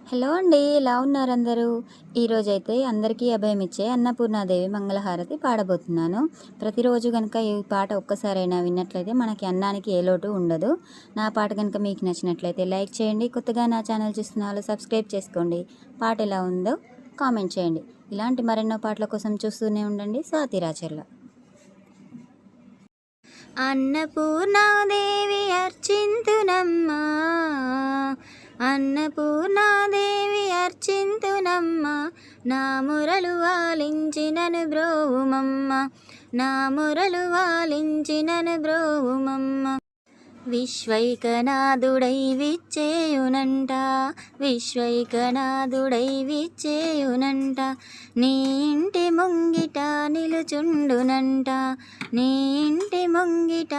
Hello అండి. ఎలా ఉన్నారు అందరూ? ఈరోజైతే అందరికీ అభయమిచ్చే అన్నపూర్ణాదేవి మంగళహారతి పాడబోతున్నాను. ప్రతిరోజు గనుక ఈ పాట ఒక్కసారైనా విన్నట్లయితే మనకి అన్నానికి ఏ లోటు ఉండదు. నా పాట కనుక మీకు నచ్చినట్లయితే లైక్ చేయండి. కొత్తగా నా ఛానల్ చూస్తున్న వాళ్ళు సబ్స్క్రైబ్ చేసుకోండి. పాట ఎలా ఉందో కామెంట్ చేయండి. ఇలాంటి మరెన్నో పాటల కోసం చూస్తూనే ఉండండి. స్వాతి రాచర్ల. అన్నపూర్ణాదేవి అర్చింతునమ్మా, అన్నపూర్ణాదేవి అర్చింతునమ్మా, నా మొరలు ఆలించినను బ్రోవుమమ్మ, నా మొరలు ఆలించినను బ్రోవుమమ్మ. విశ్వైకనాథుడై విచ్చేయునంట, విశ్వైకనాథుడై విచ్చేయునంట, నీ ఇంటి ముంగిట నిలుచుండునంట, నీ ఇంటి ముంగిట